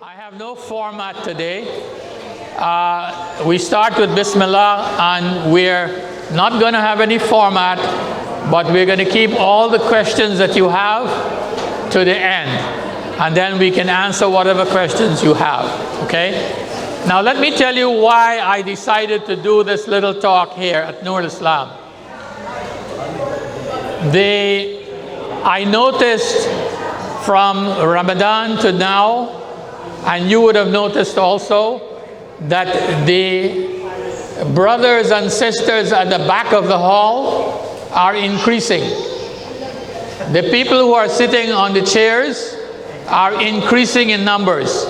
I have no format today. We start with Bismillah, and we're not going to have any format, but we're going to keep all the questions that you have to the end, and then we can answer whatever questions you have, okay? Now let me tell you why I decided to do this little talk here at Nur Islam. I noticed from Ramadan to now, and you would have noticed also, that the brothers and sisters at the back of the hall are increasing. The people who are sitting on the chairs are increasing in numbers,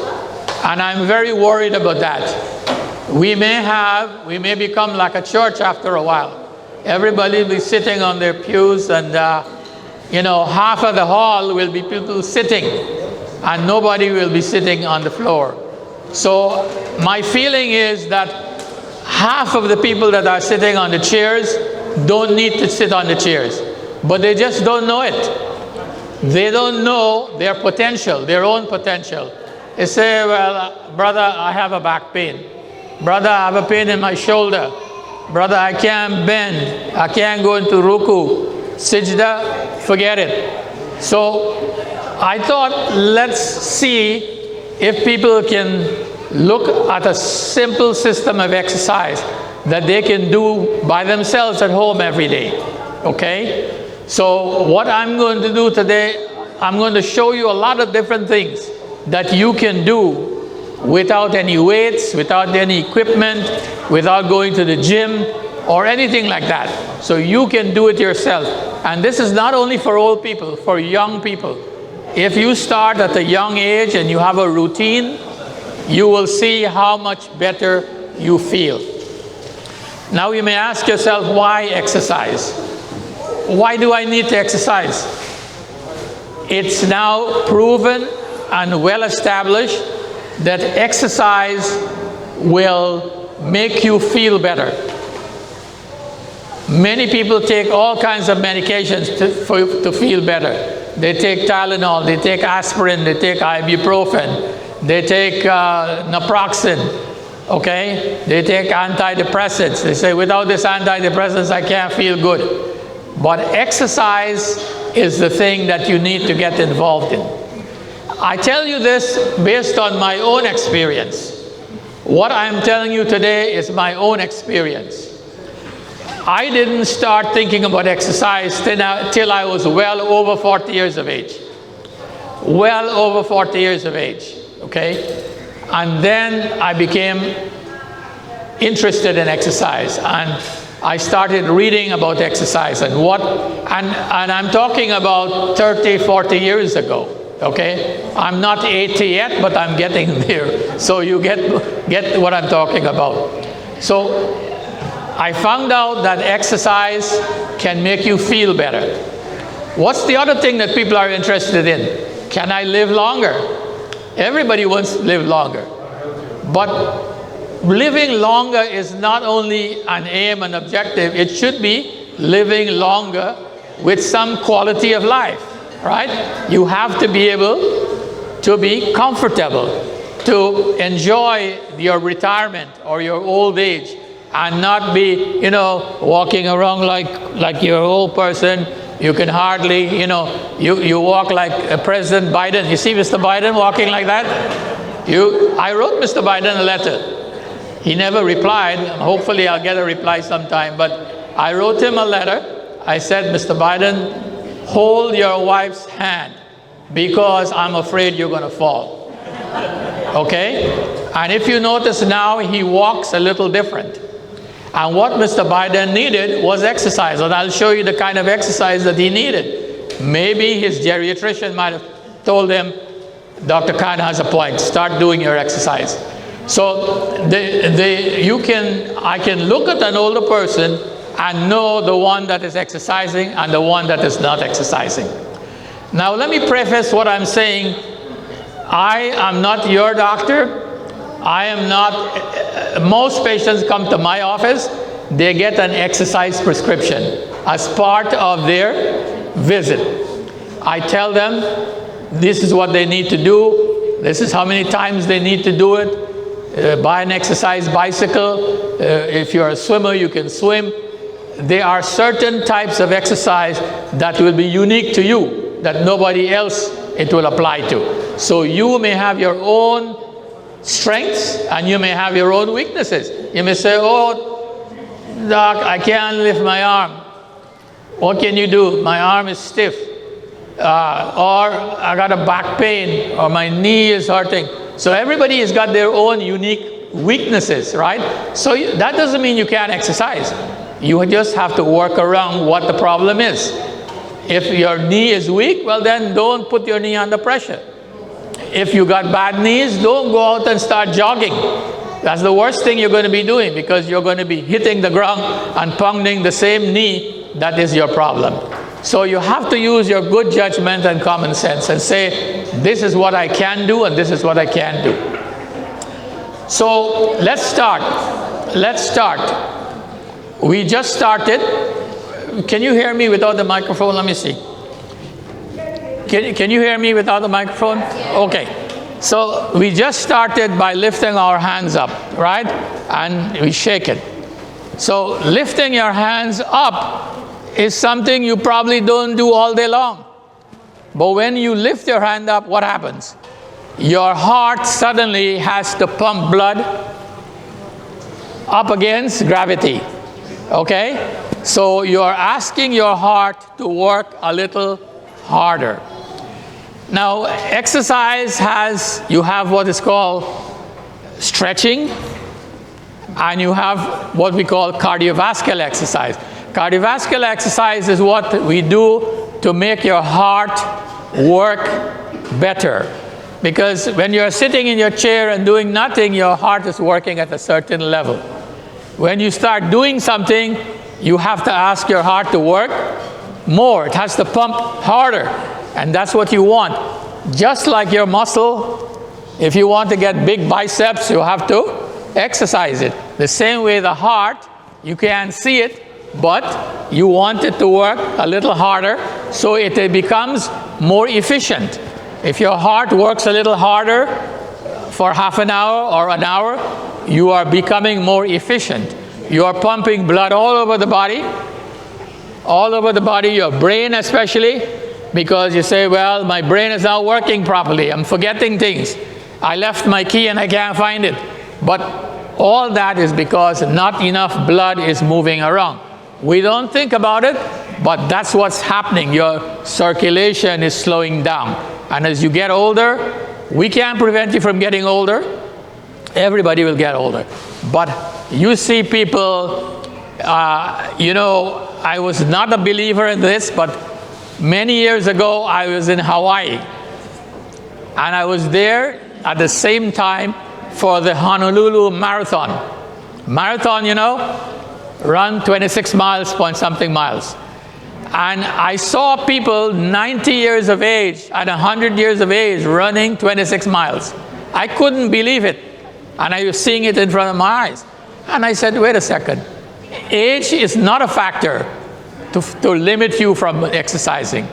and I'm very worried about that. We may become like a church after a while. Everybody will be sitting on their pews, and half of the hall will be people sitting, and nobody will be sitting on the floor. So my feeling is that half of the people that are sitting on the chairs don't need to sit on the chairs, but they just don't know it. They don't know their potential, their own potential. They say, well, brother, I have a back pain. Brother, I have a pain in my shoulder. Brother, I can't bend. I can't go into ruku. Sijda, forget it. So I thought, let's see if people can look at a simple system of exercise that they can do by themselves at home every day, okay? So what I'm going to do today, I'm going to show you a lot of different things that you can do without any weights, without any equipment, without going to the gym or anything like that. So you can do it yourself. And this is not only for old people, for young people. If you start at a young age and you have a routine, you will see how much better you feel. Now you may ask yourself, why exercise? Why do I need to exercise? It's now proven and well established that exercise will make you feel better. Many people take all kinds of medications to feel better. They take Tylenol, they take aspirin, they take ibuprofen, they take naproxen, okay? They take antidepressants. They say, without this antidepressants, I can't feel good. But exercise is the thing that you need to get involved in. I tell you this based on my own experience. What I'm telling you today is my own experience. I didn't start thinking about exercise till I was well over 40 years of age. Well over 40 years of age, okay? And then I became interested in exercise, and I started reading about exercise and I'm talking about 30, 40 years ago, okay? I'm not 80 yet, but I'm getting there. So you get what I'm talking about. So I found out that exercise can make you feel better. What's the other thing that people are interested in? Can I live longer? Everybody wants to live longer. But living longer is not only an aim and objective, it should be living longer with some quality of life, right? You have to be able to be comfortable, to enjoy your retirement or your old age, and not be, walking around like you're an old person. You can hardly, you walk like President Biden. You see Mr. Biden walking like that? I wrote Mr. Biden a letter. He never replied. Hopefully I'll get a reply sometime. But I wrote him a letter. I said, Mr. Biden, hold your wife's hand because I'm afraid you're going to fall. Okay? And if you notice now, he walks a little different. And what Mr. Biden needed was exercise. And I'll show you the kind of exercise that he needed. Maybe his geriatrician might have told him, Dr. Khan has a point, start doing your exercise. So I can look at an older person and know the one that is exercising and the one that is not exercising. Now let me preface what I'm saying. I am not your doctor. I am not, most patients come to my office, they get an exercise prescription as part of their visit. I tell them this is what they need to do. This is how many times they need to do it. Buy an exercise bicycle. If you're a swimmer, you can swim. There are certain types of exercise that will be unique to you, that nobody else it will apply to. So you may have your own strengths and you may have your own weaknesses. You may say, oh, doc, I can't lift my arm. What can you do? My arm is stiff. Or I got a back pain, or my knee is hurting. So everybody has got their own unique weaknesses, right? So that doesn't mean you can't exercise. You just have to work around what the problem is. If your knee is weak, well then don't put your knee under pressure. If you got bad knees, don't go out and start jogging. That's the worst thing you're going to be doing, because you're going to be hitting the ground and pounding the same knee that is your problem. So you have to use your good judgment and common sense and say, this is what I can do and this is what I can't do. So let's start. Let's start. We just started. Can you hear me without the microphone? Let me see. Can you hear me without the microphone? Okay. So we just started by lifting our hands up, right? And we shake it. So lifting your hands up is something you probably don't do all day long. But when you lift your hand up, what happens? Your heart suddenly has to pump blood up against gravity. Okay? So you're asking your heart to work a little harder. Now, exercise you have what is called stretching, and you have what we call cardiovascular exercise. Cardiovascular exercise is what we do to make your heart work better. Because when you're sitting in your chair and doing nothing, your heart is working at a certain level. When you start doing something, you have to ask your heart to work more. It has to pump harder. And that's what you want. Just like your muscle, if you want to get big biceps, you have to exercise it. The same way the heart, you can't see it, but you want it to work a little harder so it becomes more efficient. If your heart works a little harder for half an hour or an hour, you are becoming more efficient. You are pumping blood all over the body, your brain especially, because you say, well, my brain is not working properly. I'm forgetting things. I left my key and I can't find it. But all that is because not enough blood is moving around. We don't think about it, but that's what's happening. Your circulation is slowing down. And as you get older, we can't prevent you from getting older. Everybody will get older. But you see people, I was not a believer in this, but many years ago I was in Hawaii. And I was there at the same time for the Honolulu Marathon. Marathon, run 26 miles, point something miles. And I saw people 90 years of age and 100 years of age running 26 miles. I couldn't believe it. And I was seeing it in front of my eyes. And I said, wait a second. Age is not a factor to limit you from exercising.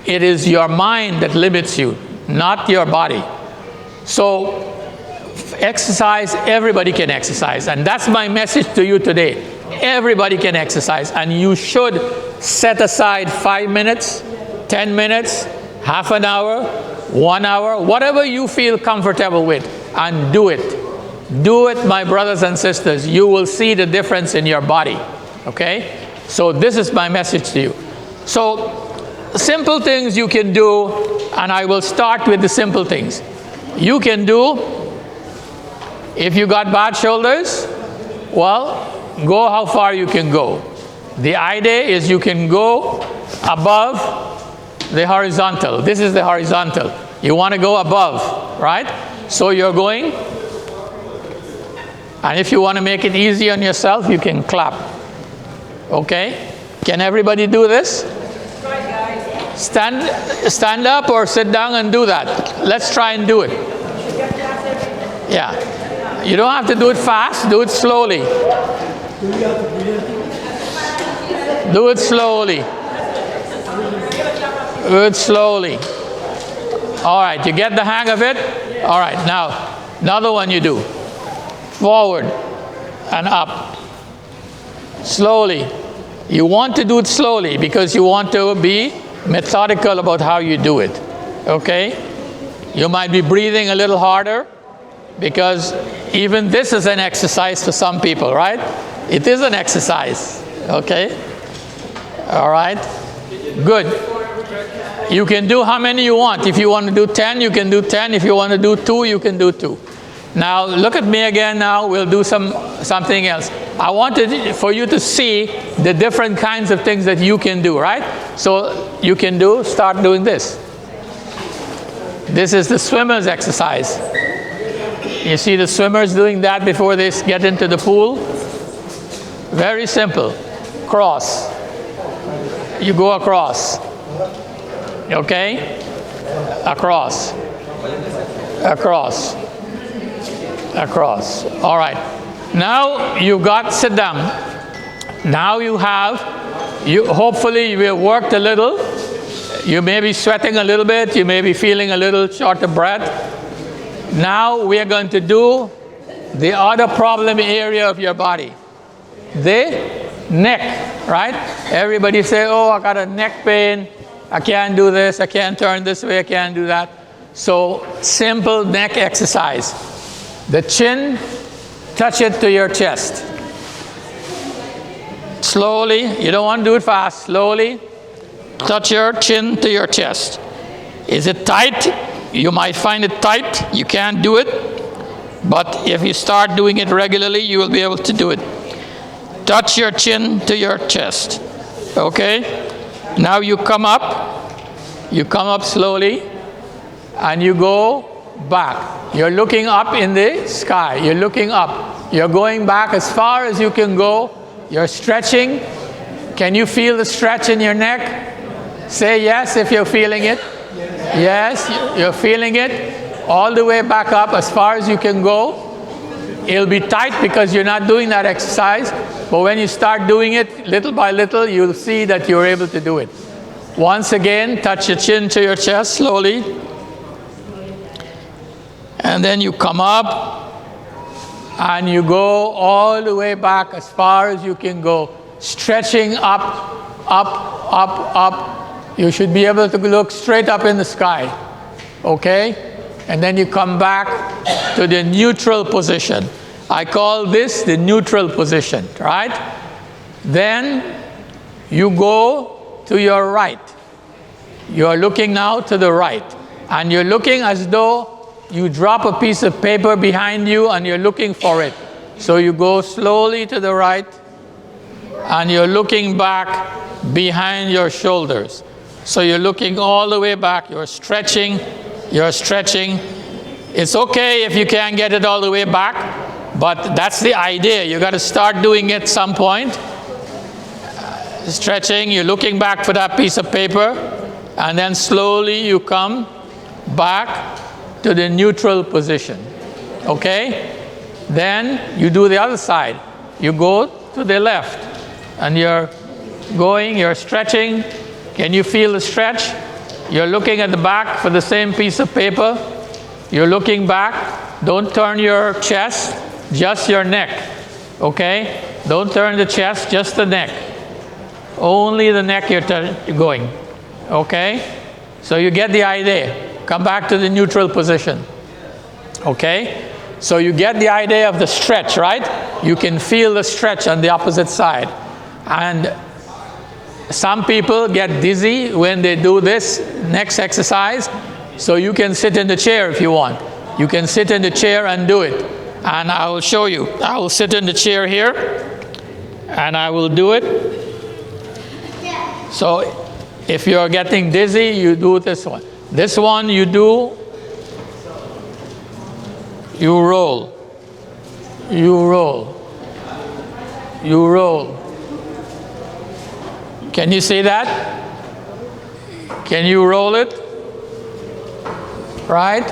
It is your mind that limits you, not your body. So exercise, everybody can exercise. And that's my message to you today. Everybody can exercise, and you should set aside 5 minutes, 10 minutes, half an hour, 1 hour, whatever you feel comfortable with, and do it. Do it, my brothers and sisters. You will see the difference in your body. Okay? So this is my message to you. So simple things you can do, and I will start with the simple things. You can do, if you got bad shoulders, well, go how far you can go. The idea is you can go above the horizontal. This is the horizontal. You want to go above, right? So you're going, and if you want to make it easy on yourself, you can clap. Okay? Can everybody do this? Stand up or sit down and do that. Let's try and do it. Yeah. You don't have to do it fast, do it slowly. Do it slowly. Do it slowly. All right, you get the hang of it? All right, now, another one you do. Forward and up. Slowly. You want to do it slowly because you want to be methodical about how you do it. Okay? You might be breathing a little harder because even this is an exercise for some people, right? It is an exercise. Okay? All right? Good. You can do how many you want. If you want to do 10, you can do 10. If you want to do 2, you can do 2. Now, look at me again now. We'll do something else. I wanted for you to see the different kinds of things that you can do, right? So you can start doing this. This is the swimmer's exercise. You see the swimmers doing that before they get into the pool? Very simple. Cross. You go across. Okay? Across. Across. Across. All right. Now you sit down. Now hopefully you will worked a little. You may be sweating a little bit. You may be feeling a little short of breath. Now we are going to do the other problem area of your body. The neck, right? Everybody say, oh, I got a neck pain. I can't do this. I can't turn this way. I can't do that. So simple neck exercise. The chin, touch it to your chest. Slowly, you don't want to do it fast. Slowly, touch your chin to your chest. Is it tight? You might find it tight. You can't do it. But if you start doing it regularly, you will be able to do it. Touch your chin to your chest. Okay? Now you come up. You come up slowly. And you go back. You're looking up in the sky. You're looking up. You're going back as far as you can go. You're stretching. Can you feel the stretch in your neck? Say yes if you're feeling it. Yes, you're feeling it. All the way back up as far as you can go. It'll be tight because you're not doing that exercise. But when you start doing it little by little, you'll see that you're able to do it. Once again, touch your chin to your chest slowly. And then you come up and you go all the way back as far as you can go, stretching up, up, up, up. You should be able to look straight up in the sky, okay? And then you come back to the neutral position. I call this the neutral position, right? Then you go to your right. You're looking now to the right. And you're looking as though you drop a piece of paper behind you and you're looking for it. So you go slowly to the right and you're looking back behind your shoulders. So you're looking all the way back. You're stretching. You're stretching. It's okay if you can't get it all the way back, but that's the idea. You got to start doing it at some point. Stretching. You're looking back for that piece of paper, and then slowly you come back to the neutral position. Okay? Then you do the other side. You go to the left and you're going, you're stretching. Can you feel the stretch? You're looking at the back for the same piece of paper. You're looking back. Don't turn your chest, just your neck. Okay? Don't turn the chest, just the neck. Only the neck you're going. Okay? So you get the idea. Come back to the neutral position. Okay? So you get the idea of the stretch, right? You can feel the stretch on the opposite side. And some people get dizzy when they do this next exercise. So you can sit in the chair if you want. You can sit in the chair and do it. And I will show you. I will sit in the chair here and I will do it. So if you're getting dizzy, you do this one. This one you do, you roll, you roll, you roll. Can you see that? Can you roll it? Right?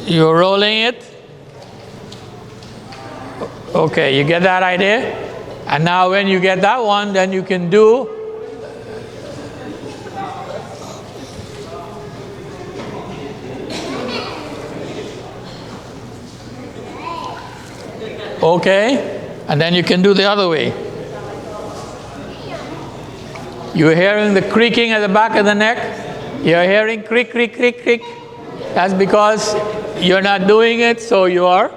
You're rolling it. Okay, you get that idea? And now when you get that one, then you can do Okay? And then you can do the other way. You're hearing the creaking at the back of the neck. You're hearing creak, creak, creak, creak. That's because you're not doing it, so you are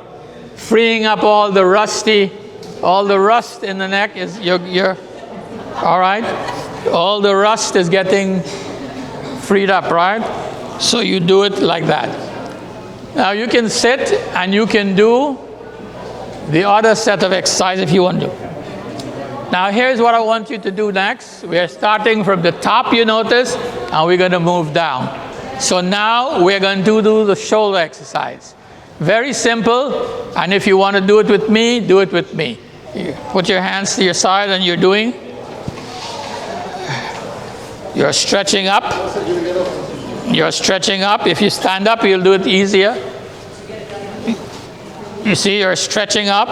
freeing up all the rust in the neck. You're all right? All the rust is getting freed up, right? So you do it like that. Now you can sit and you can do the other set of exercise if you want to. Now here's what I want you to do next. We are starting from the top, you notice, and we're going to move down. So now we're going to do the shoulder exercise. Very simple, and if you want to do it with me, do it with me. You put your hands to your side and you're stretching up. You're stretching up. If you stand up, you'll do it easier. You see, you're stretching up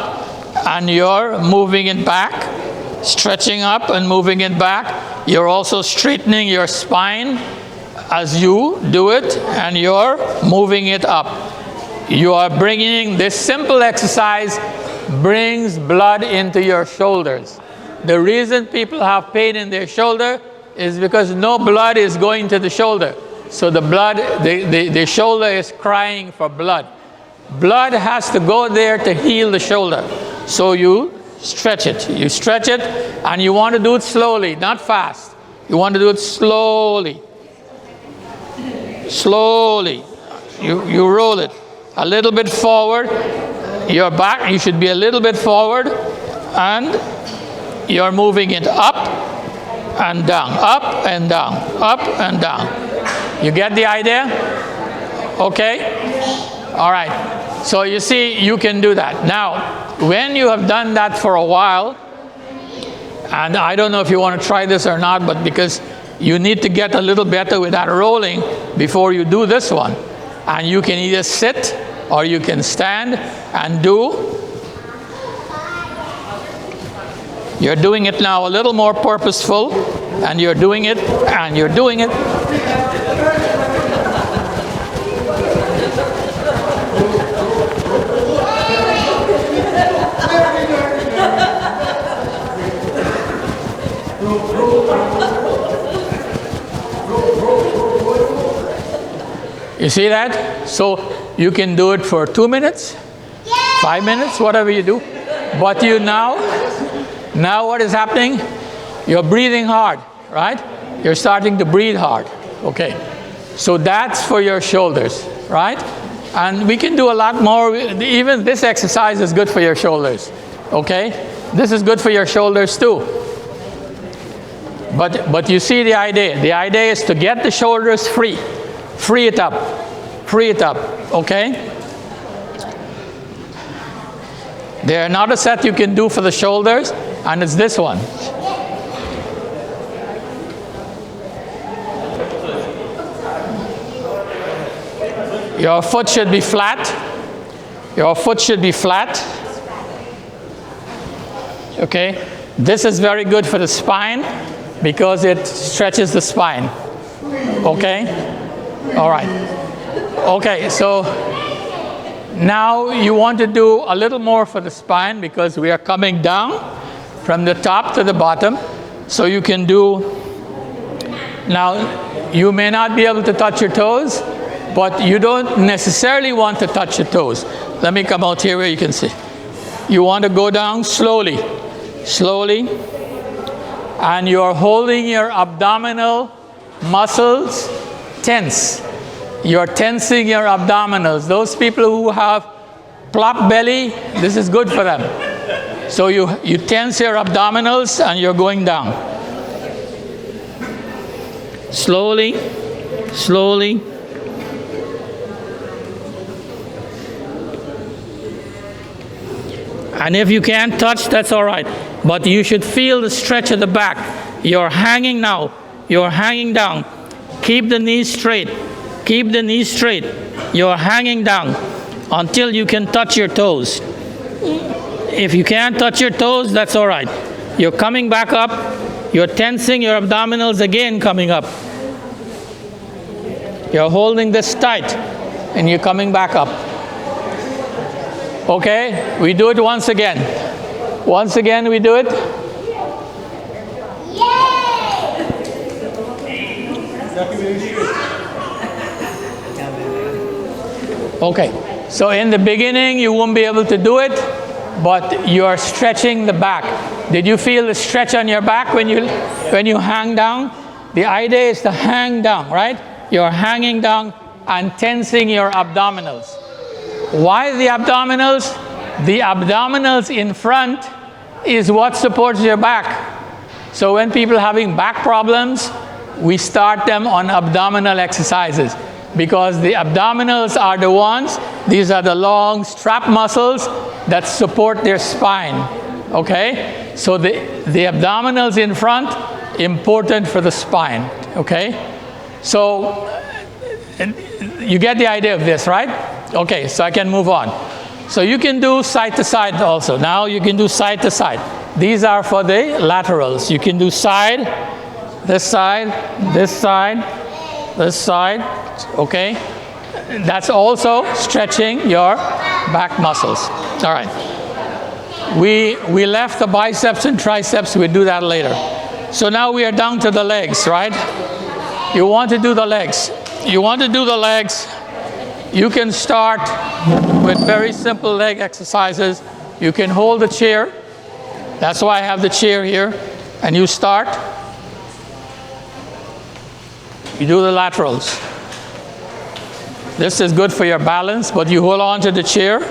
and you're moving it back. Stretching up and moving it back. You're also straightening your spine as you do it, and you're moving it up. You are bringing this simple exercise brings blood into your shoulders. The reason people have pain in their shoulder is because no blood is going to the shoulder. So the shoulder is crying for blood. Blood has to go there to heal the shoulder. So you stretch it. You stretch it, and you want to do it slowly, not fast. You want to do it slowly. Slowly. You roll it a little bit forward. Your back, you should be a little bit forward, and you're moving it up and down, up and down, up and down. You get the idea? Okay? All right. So you see, you can do that. Now, when you have done that for a while, and I don't know if you want to try this or not, but because you need to get a little better with that rolling before you do this one. And you can either sit or you can stand and do. You're doing it now a little more purposeful, and you're doing it, and you're doing it. You see that? So you can do it for 2 minutes, 5 minutes, whatever you do. But you now what is happening? You're breathing hard, right? You're starting to breathe hard. Okay. So that's for your shoulders, right? And we can do a lot more. Even this exercise is good for your shoulders. Okay? This is good for your shoulders too. But you see the idea. The idea is to get the shoulders free. Free it up. Free it up. Okay? There's another set you can do for the shoulders, and it's this one. Your foot should be flat. Your foot should be flat. Okay? This is very good for the spine because it stretches the spine. Okay? All right. Okay, so now you want to do a little more for the spine because we are coming down from the top to the bottom. So you can do, now you may not be able to touch your toes, but you don't necessarily want to touch your toes. Let me come out here where you can see. You want to go down slowly, slowly, and you're holding your abdominal muscles tense. You're tensing your abdominals. Those people who have plop belly, this is good for them. So you tense your abdominals and you're going down. Slowly, slowly. And if you can't touch, that's all right. But you should feel the stretch at the back. You're hanging now. You're hanging down. Keep the knees straight. Keep the knees straight. You're hanging down until you can touch your toes. If you can't touch your toes, that's all right. You're coming back up. You're tensing your abdominals again, coming up. You're holding this tight, and you're coming back up. Okay, we do it once again. Once again, we do it. Okay, so in the beginning, you won't be able to do it, but you're stretching the back. Did you feel the stretch on your back when you hang down? The idea is to hang down, right? You're hanging down and tensing your abdominals. Why the abdominals? The abdominals in front is what supports your back. So when people are having back problems, we start them on abdominal exercises, because the abdominals are the ones, these are the long strap muscles that support their spine. Okay? So the abdominals in front, important for the spine. Okay? So you get the idea of this, right? Okay, so I can move on. So you can do side to side also. Now you can do side to side. These are for the laterals. You can do side, this side, this side, this side. Okay? That's also stretching your back muscles. All right. We left the biceps and triceps. We'll do that later. So now we are down to the legs, right? You want to do the legs. You want to do the legs. You can start with very simple leg exercises. You can hold the chair. That's why I have the chair here. And you start. You do the laterals. This is good for your balance, but you hold on to the chair.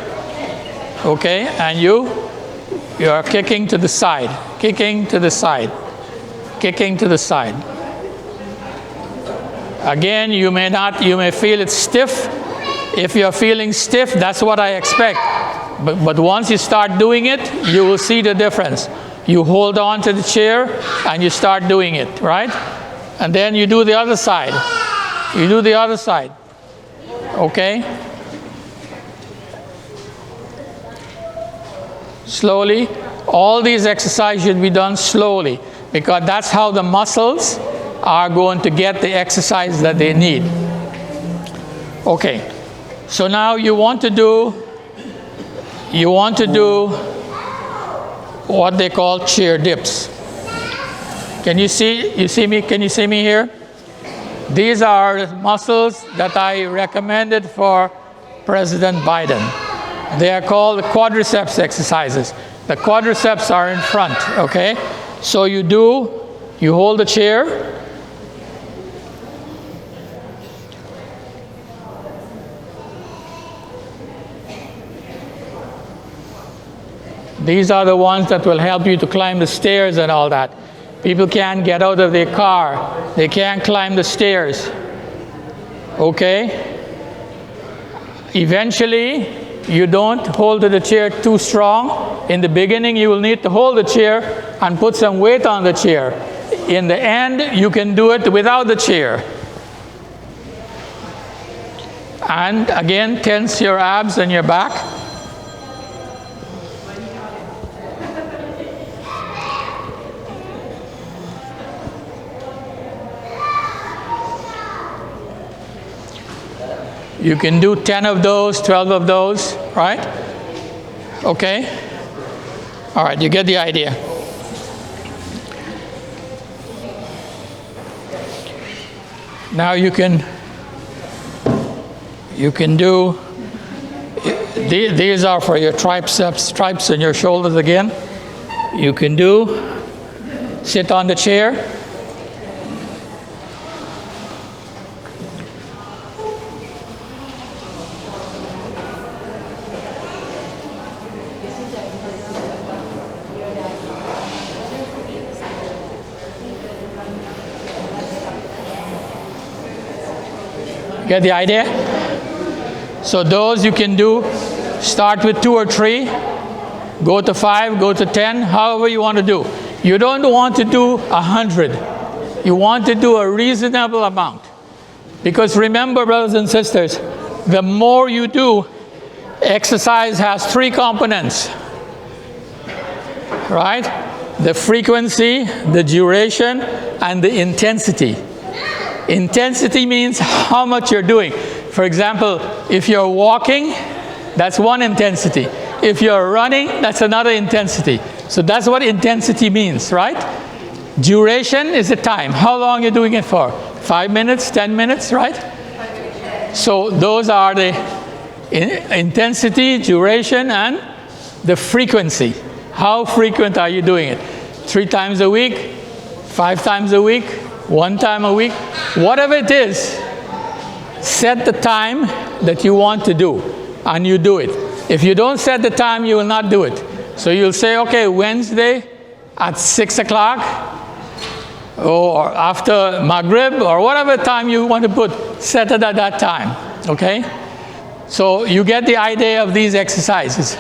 Okay, and you are kicking to the side, kicking to the side, kicking to the side. Again, you may feel it stiff. If you're feeling stiff, that's what I expect. But once you start doing it, you will see the difference. You hold on to the chair and you start doing it, right? And then you do the other side. You do the other side. Okay? Slowly. All these exercises should be done slowly, because that's how the muscles are going to get the exercise that they need. Okay. So now you want to do what they call chair dips. Can you see me? Can you see me here? These are muscles that I recommended for President Biden. They are called quadriceps exercises. The quadriceps are in front, okay? So you hold the chair. These are the ones that will help you to climb the stairs and all that. People can't get out of their car. They can't climb the stairs. Okay? Eventually, you don't hold to the chair too strong. In the beginning, you will need to hold the chair and put some weight on the chair. In the end, you can do it without the chair. And again, tense your abs and your back. You can do 10 of those, 12 of those, right? Okay? All right, you get the idea. Now you can do, these are for your triceps and your shoulders again. You can sit on the chair. Get the idea? So those you can do, start with 2 or 3, go to 5, go to 10, however you want to do. You don't want to do 100. You want to do a reasonable amount. Because remember, brothers and sisters, the more you do, exercise has 3 components. Right? The frequency, the duration, and the intensity. Intensity means how much you're doing. For example, if you're walking, that's one intensity. If you're running, that's another intensity. So that's what intensity means, right? Duration is the time. How long are you doing it for? 5 minutes, 10 minutes, right? So those are the intensity, duration, and the frequency. How frequent are you doing it? 3 times a week, 5 times a week, 1 time a week, whatever it is, set the time that you want to do, and you do it. If you don't set the time, you will not do it. So you'll say, okay, Wednesday at 6 o'clock, or after Maghrib, or whatever time you want to put, set it at that time, okay? So you get the idea of these exercises.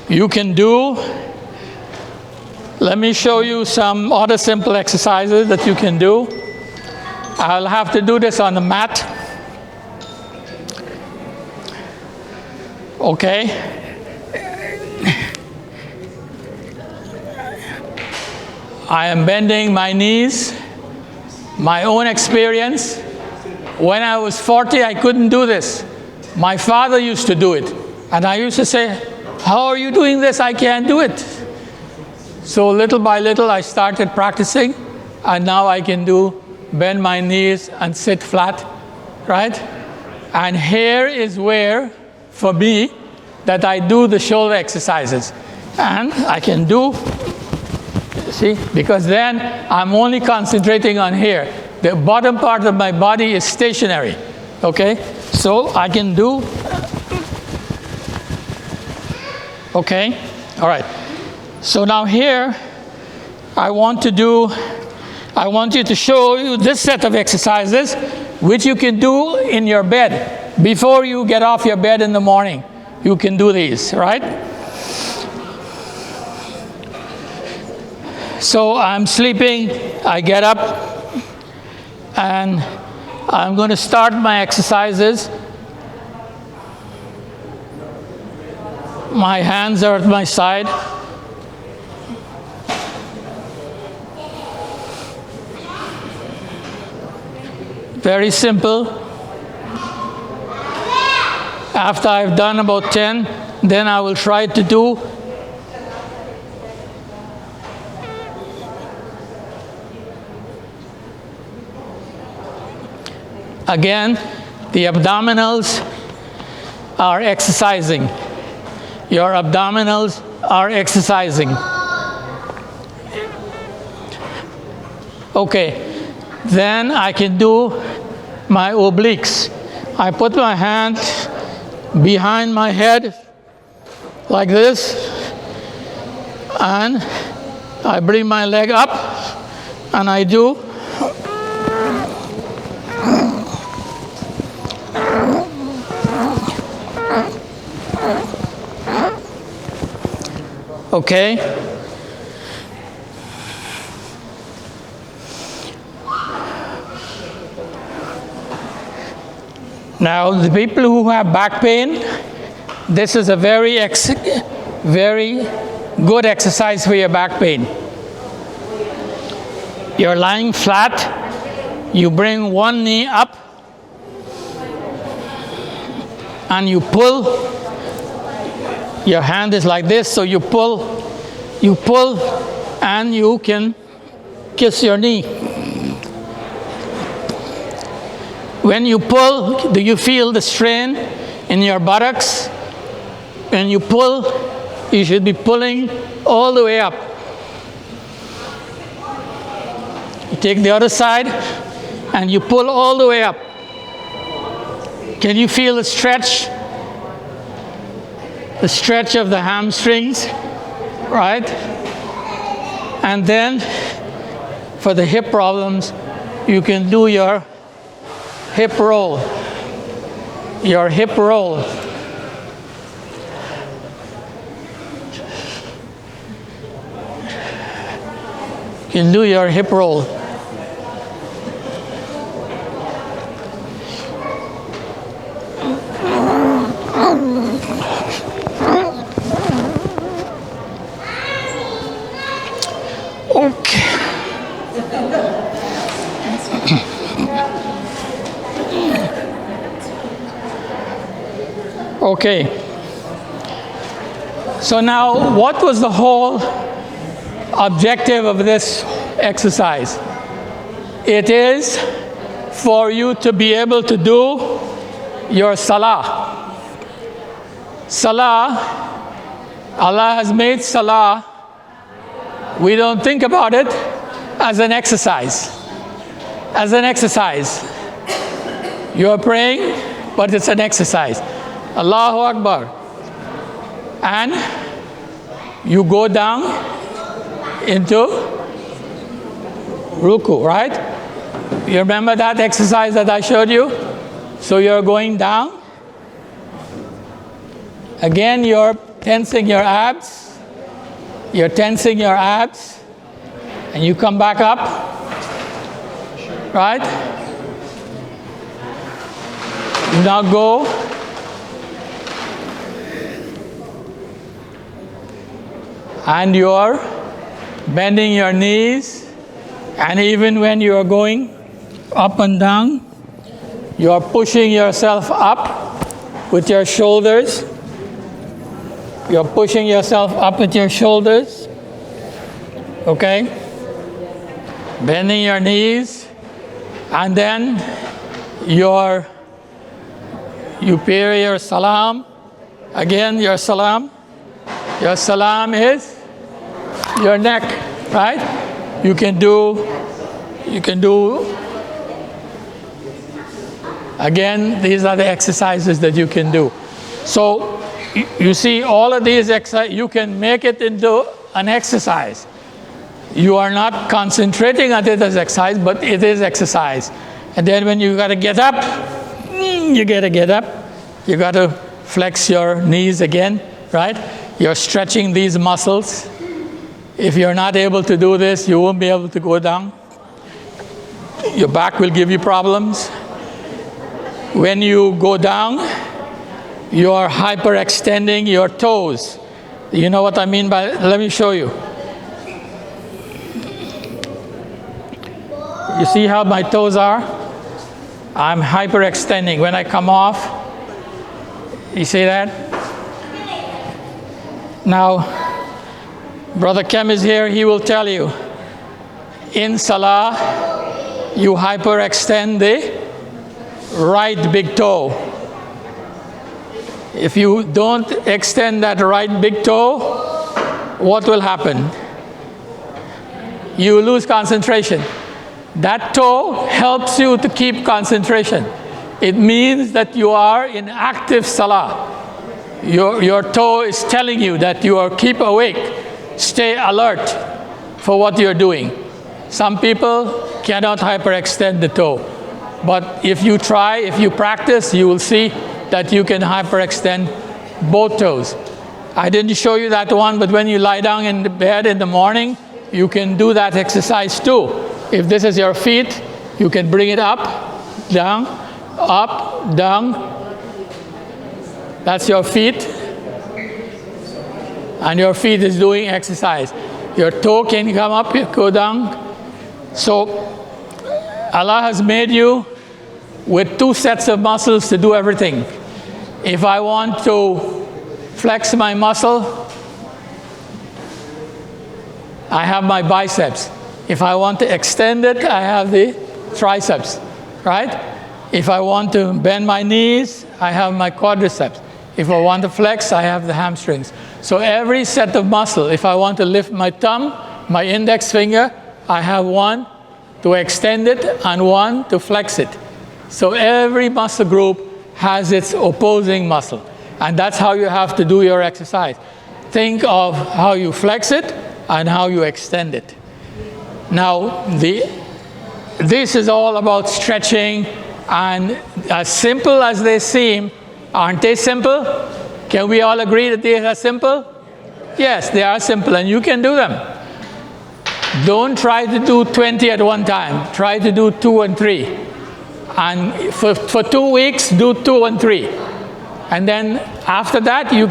You can do, let me show you some other simple exercises that you can do. I'll have to do this on the mat. Okay. I am bending my knees. My own experience. When I was 40, I couldn't do this. My father used to do it. And I used to say, how are you doing this? I can't do it. So little by little, I started practicing. And now I can bend my knees and sit flat, right? And here is where, for me, that I do the shoulder exercises. And I can do, see, because then I'm only concentrating on here. The bottom part of my body is stationary, okay? So I can do, okay? All right. So now here, I want you to show you this set of exercises, which you can do in your bed. Before you get off your bed in the morning, you can do these, right? So I'm sleeping, I get up, and I'm going to start my exercises. My hands are at my side. Very simple. After I've done about 10, then I will try to do again, the abdominals are exercising. Your abdominals are exercising. Okay. Then I can do my obliques. I put my hand behind my head like this, and I bring my leg up, and I do. Okay. Now, the people who have back pain, this is a very good exercise for your back pain. You're lying flat, you bring one knee up, and you pull. Your hand is like this, so you pull, and you can kiss your knee. When you pull, do you feel the strain in your buttocks? When you pull, you should be pulling all the way up. You take the other side, and you pull all the way up. Can you feel the stretch? The stretch of the hamstrings, right? And then, for the hip problems, you can do your hip roll. Your hip roll. You can do your hip roll. Okay. Okay. So now, what was the whole objective of this exercise? It is for you to be able to do your salah. Salah, Allah has made salah, we don't think about it as an exercise. As an exercise. You're praying, but it's an exercise. Allahu Akbar. And you go down into ruku, right? You remember that exercise that I showed you? So you're going down. Again, you're tensing your abs. You're tensing your abs. And you come back up. Right? You now go. And you're bending your knees. And even when you're going up and down, you're pushing yourself up with your shoulders. You're pushing yourself up with your shoulders. Okay? Bending your knees. And then you pay your salam. Again, your salam. Your salam is your neck, right? You can do, again, these are the exercises that you can do. So, you see all of these exercises, you can make it into an exercise. You are not concentrating on it as exercise, but it is exercise. And then when you got to get up, you got to get up. You got to flex your knees again, right? You're stretching these muscles. If you're not able to do this, you won't be able to go down. Your back will give you problems. When you go down, you're hyperextending your toes. You know what I mean by, let me show you. You see how my toes are? I'm hyperextending. When I come off, you see that? Now, Brother Kem is here, he will tell you. In Salah, you hyperextend the right big toe. If you don't extend that right big toe, what will happen? You lose concentration. That toe helps you to keep concentration. It means that you are in active salah. Your toe is telling you that you are keep awake, stay alert for what you're doing. Some people cannot hyperextend the toe. But if you try, if you practice, you will see that you can hyperextend both toes. I didn't show you that one, but when you lie down in the bed in the morning, you can do that exercise too. If this is your feet, you can bring it up, down, up, down. That's your feet. And your feet is doing exercise. Your toe can come up, go down. So Allah has made you with two sets of muscles to do everything. If I want to flex my muscle, I have my biceps. If I want to extend it, I have the triceps, right? If I want to bend my knees, I have my quadriceps. If I want to flex, I have the hamstrings. So every set of muscle, if I want to lift my thumb, my index finger, I have one to extend it and one to flex it. So every muscle group has its opposing muscle. And that's how you have to do your exercise. Think of how you flex it and how you extend it. Now, this is all about stretching, and as simple as they seem, aren't they simple? Can we all agree that they are simple? Yes, they are simple, and you can do them. Don't try to do 20 at one time. Try to do 2 and 3. And for 2 weeks, do 2 and 3. And then after that, you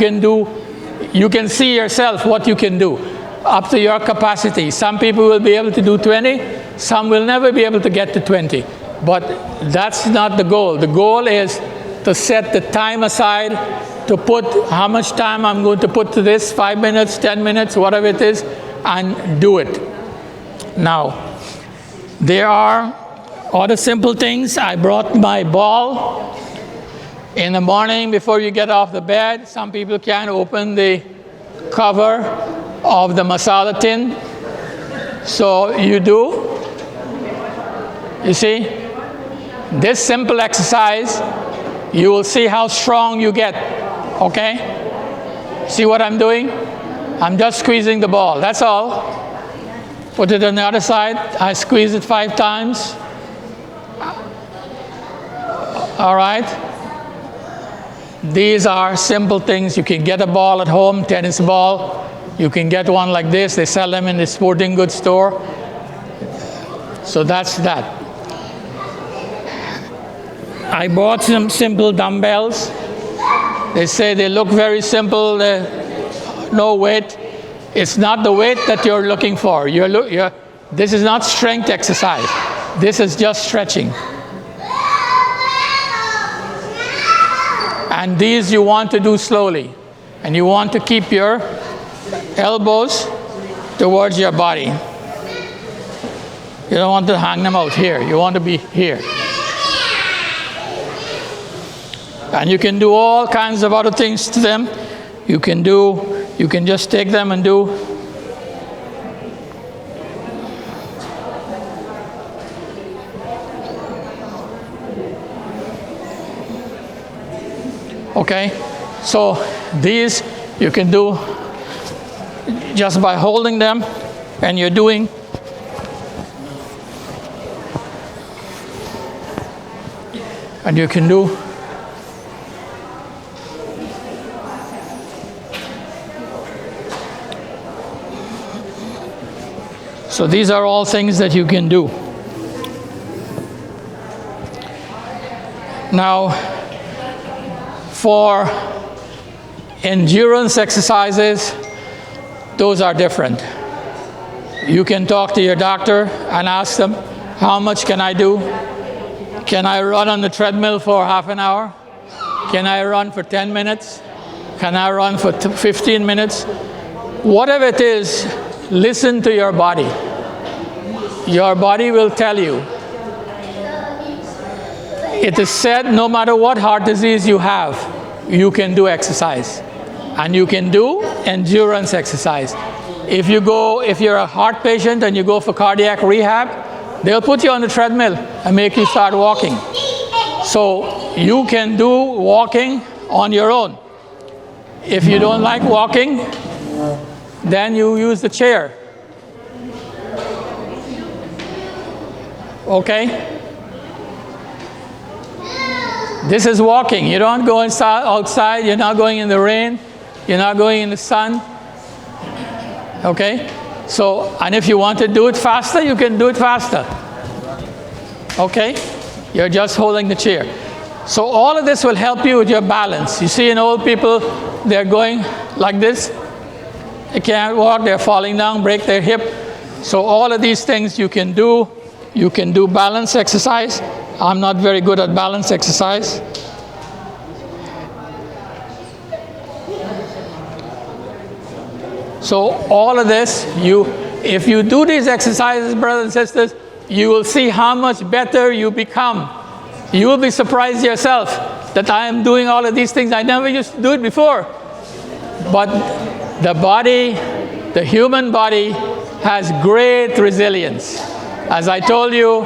can see yourself what you can do up to your capacity. Some people will be able to do 20. Some will never be able to get to 20. But that's not the goal. The goal is to set the time aside, to put how much time I'm going to put to this, 5 minutes, 10 minutes, whatever it is, and do it. Now, there are other simple things. I brought my ball. In the morning before you get off the bed, some people can't open the cover of the masala tin. So you do. You see, this simple exercise, you will see how strong you get, okay? See what I'm doing? I'm just squeezing the ball, that's all. Put it on the other side, I squeeze it 5 times. All right? These are simple things. You can get a ball at home, tennis ball. You can get one like this. They sell them in the sporting goods store. So that's that. I bought some simple dumbbells. They say they look very simple, no weight. It's not the weight that you're looking for. This is not strength exercise. This is just stretching. And these you want to do slowly. And you want to keep your elbows towards your body. You don't want to hang them out here. You want to be here. And you can do all kinds of other things to them. You can just take them and do. Okay, so these you can do just by holding them, and you're doing. And you can do. So these are all things that you can do. Now, for endurance exercises, those are different. You can talk to your doctor and ask them, how much can I do? Can I run on the treadmill for half an hour? Can I run for 10 minutes? Can I run for 15 minutes? Whatever it is, listen to your body. Your body will tell you. It is said no matter what heart disease you have, you can do exercise. And you can do endurance exercise. If you're a heart patient and you go for cardiac rehab, they'll put you on the treadmill and make you start walking. So you can do walking on your own. If you don't like walking, then you use the chair. Okay? This is walking. You don't go outside, you're not going in the rain, you're not going in the sun. Okay? So, and if you want to do it faster, you can do it faster. Okay? You're just holding the chair. So all of this will help you with your balance. You see in old people, they're going like this. They can't walk, they're falling down, break their hip. So all of these things you can do. You can do balance exercise. I'm not very good at balance exercise. So all of this, if you do these exercises, brothers and sisters, you will see how much better you become. You will be surprised yourself that I am doing all of these things. I never used to do it before. But the body, the human body, has great resilience. As I told you,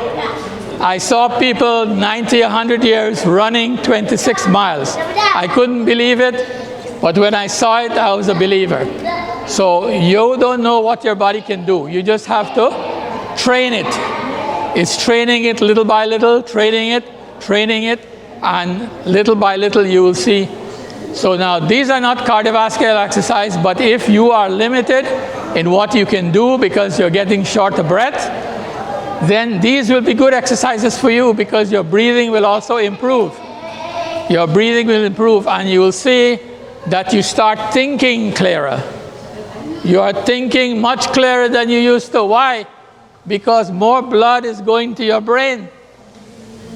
I saw people 90, 100 years running 26 miles. I couldn't believe it, but when I saw it, I was a believer. So you don't know what your body can do. You just have to train it. It's training it little by little, training it, and little by little you will see. So now these are not cardiovascular exercise, but if you are limited in what you can do because you're getting short of breath, then these will be good exercises for you because your breathing will also improve. Your breathing will improve, and you will see that you start thinking clearer. You are thinking much clearer than you used to. Why? Because more blood is going to your brain.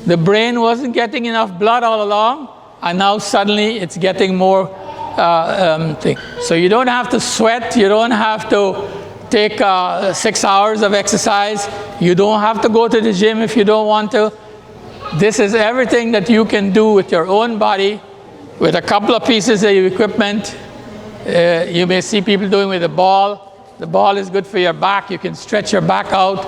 The brain wasn't getting enough blood all along, and now suddenly it's getting more thing. So you don't have to sweat, you don't have to take 6 hours of exercise, you don't have to go to the gym if you don't want to. This is everything that you can do with your own body, with a couple of pieces of equipment. You may see people doing with a ball. The ball is good for your back, you can stretch your back out.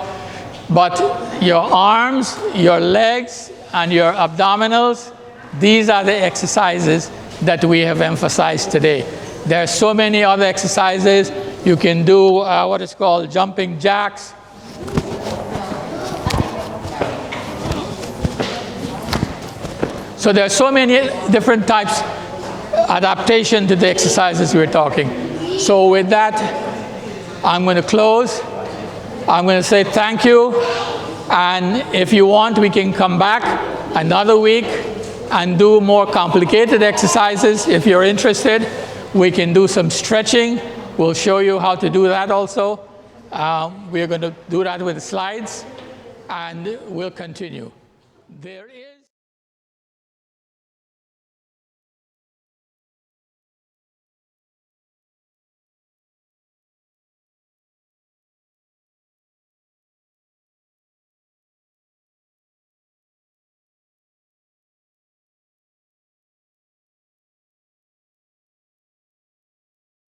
But your arms, your legs, and your abdominals, these are the exercises that we have emphasized today. There are so many other exercises. You can do what is called jumping jacks. So there are so many different types adaptation to the exercises we're talking. So with that, I'm going to close. I'm going to say thank you, and if you want, we can come back another week and do more complicated exercises. If you're interested, we can do some stretching. We'll show you how to do that also. We're going to do that with the slides, and we'll continue. There is